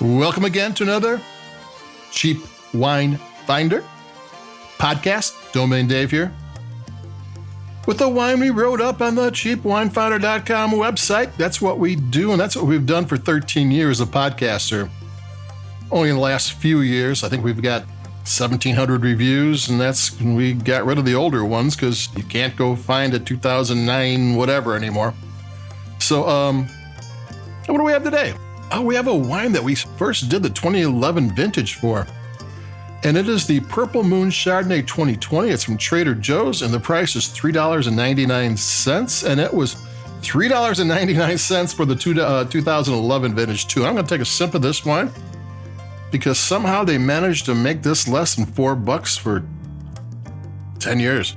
Welcome again to another Cheap Wine Finder podcast. Domain Dave here with the wine we wrote up on the cheapwinefinder.com website. That's what we do, and that's what we've done for 13 years as a podcaster. Only in the last few years, I think we've got 1,700 reviews, and we got rid of the older ones because you can't go find a 2009 whatever anymore. So, what do we have today? Oh, we have a wine that we first did the 2011 vintage for. And it is the Purple Moon Chardonnay 2020. It's from Trader Joe's, and the price is $3.99. And it was $3.99 for the 2011 vintage, too. I'm going to take a sip of this wine because somehow they managed to make this less than $4 for 10 years.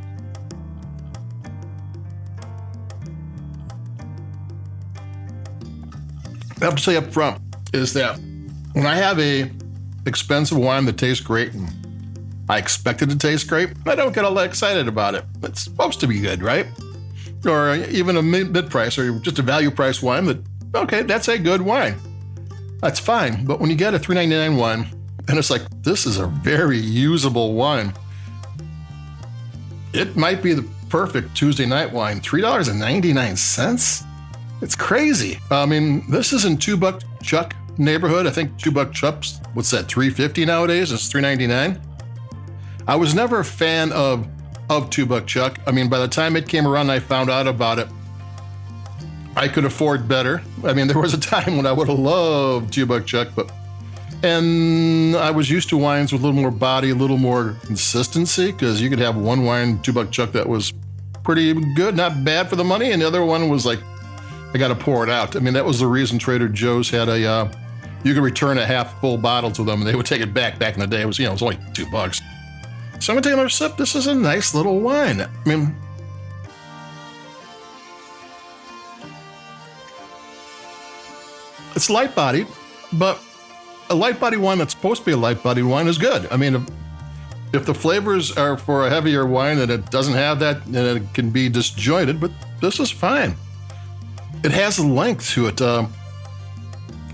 I have to say up front is that when I have a expensive wine that tastes great and I expect it to taste great, I don't get all that excited about it. It's supposed to be good, right? Or even a mid-price or just a value price wine okay, that's a good wine. That's fine. But when you get a $3.99 wine and it's like, this is a very usable wine, it might be the perfect Tuesday night wine. $3.99? It's crazy. I mean, this is in $2 Chuck neighborhood. I think $2 Chuck's, what's that, $3.50 nowadays? It's $3.99. I was never a fan of $2 Chuck. I mean, by the time it came around and I found out about it, I could afford better. I mean, there was a time when I would have loved $2 Chuck, and I was used to wines with a little more body, a little more consistency, because you could have one wine, $2 Chuck, that was pretty good, not bad for the money, and the other one was like, I got to pour it out. I mean, that was the reason Trader Joe's had you could return a half full bottle to them and they would take it back in the day. It was, it was only $2. So I'm going to take another sip. This is a nice little wine. I mean, it's light-bodied, but a light-bodied wine that's supposed to be a light-bodied wine is good. I mean, if the flavors are for a heavier wine and it doesn't have that, then it can be disjointed, but this is fine. It has a length to it.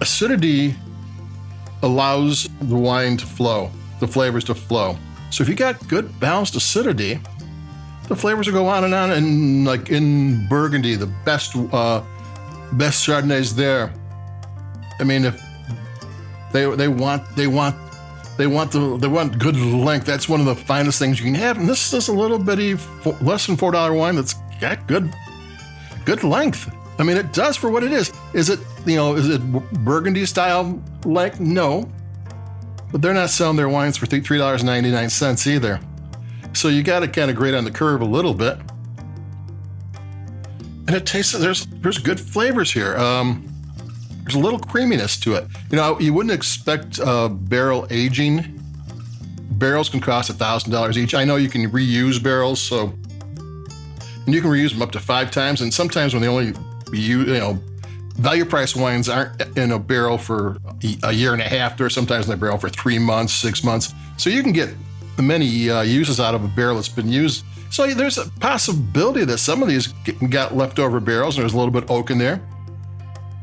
Acidity allows the wine to flow, the flavors to flow. So if you got good balanced acidity, the flavors will go on. And like in Burgundy, the best Chardonnays there. I mean, if they want good length. That's one of the finest things you can have. And this is a little bitty, less than $4 wine that's got good length. I mean, it does for what it is. Is it Burgundy style length? No. But they're not selling their wines for $3.99 either. So you got to kind of grade on the curve a little bit. And it tastes, there's good flavors here. There's a little creaminess to it. You wouldn't expect barrel aging. Barrels can cost $1,000 each. I know you can reuse barrels, and you can reuse them up to 5 times. And sometimes when they only value price wines aren't in a barrel for a year and a half, or sometimes in a barrel for 3 months, 6 months. So you can get many uses out of a barrel that's been used. So there's a possibility that some of these got leftover barrels, and there's a little bit of oak in there.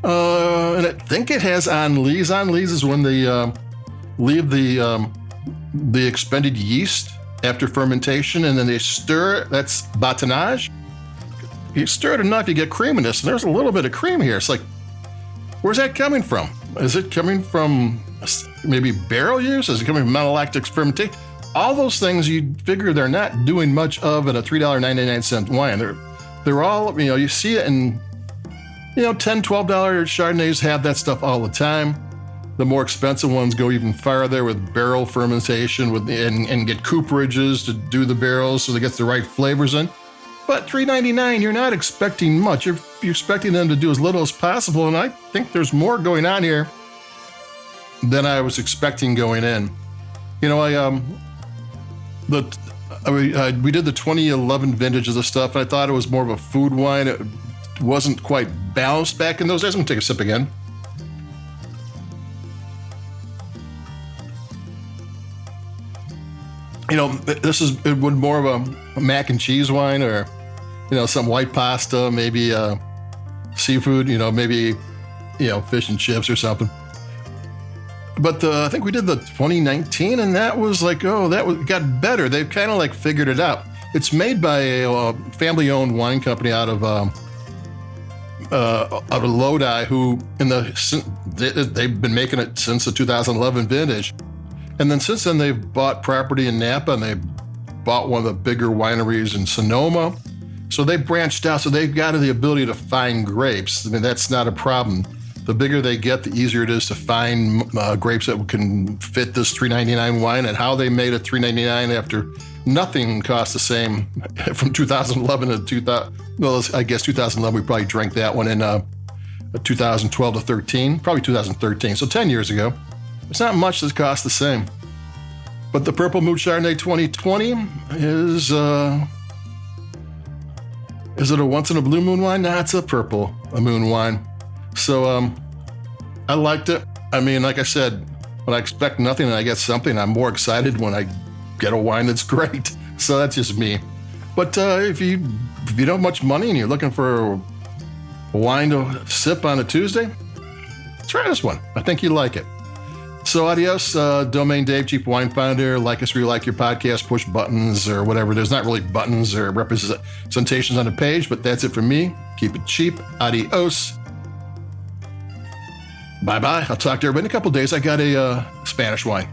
And I think it has enlise. Enlise is when they leave the expended yeast after fermentation, and then they stir it. That's batonnage. You stir it enough, you get creaminess, and there's a little bit of cream here. It's like, where's that coming from? Is it coming from maybe barrel use? Is it coming from malolactic fermentation? All those things you figure they're not doing much of in a $3.99 wine. They're all, you see it in, $10, $12 Chardonnays have that stuff all the time. The more expensive ones go even farther with barrel fermentation and get cooperages to do the barrels so they get the right flavors in. But $3.99, you're not expecting much. You're expecting them to do as little as possible, and I think there's more going on here than I was expecting going in. We did the 2011 vintage of the stuff, and I thought it was more of a food wine. It wasn't quite balanced back in those days. I'm going to take a sip again. This is more of a mac and cheese wine, or some white pasta, maybe seafood, maybe fish and chips or something. But I think we did the 2019, and that was like, got better. They've kind of like figured it out. It's made by a family-owned wine company out of Lodi, who they've been making it since the 2011 vintage, and then since then they've bought property in Napa, and they bought one of the bigger wineries in Sonoma. So they branched out. So they've got the ability to find grapes. I mean, that's not a problem. The bigger they get, the easier it is to find grapes that can fit this $3.99 wine. And how they made it $3.99 after nothing cost the same from 2011 to 2000. Well, I guess 2011 we probably drank that one in 2012 to 13, probably 2013. So 10 years ago. It's not much that costs the same. But the Purple Moon Chardonnay 2020 is it a once in a blue moon wine? Nah, it's a purple moon wine. So I liked it. I mean, like I said, when I expect nothing and I get something, I'm more excited when I get a wine that's great. So that's just me. But if you don't have much money and you're looking for a wine to sip on a Tuesday, try this one. I think you'll like it. So adios, Domain Dave, Cheap Wine Finder. Like us where you like your podcast, push buttons or whatever. There's not really buttons or representations on the page, but that's it for me. Keep it cheap. Adios. Bye-bye. I'll talk to everybody in a couple days. I got a Spanish wine.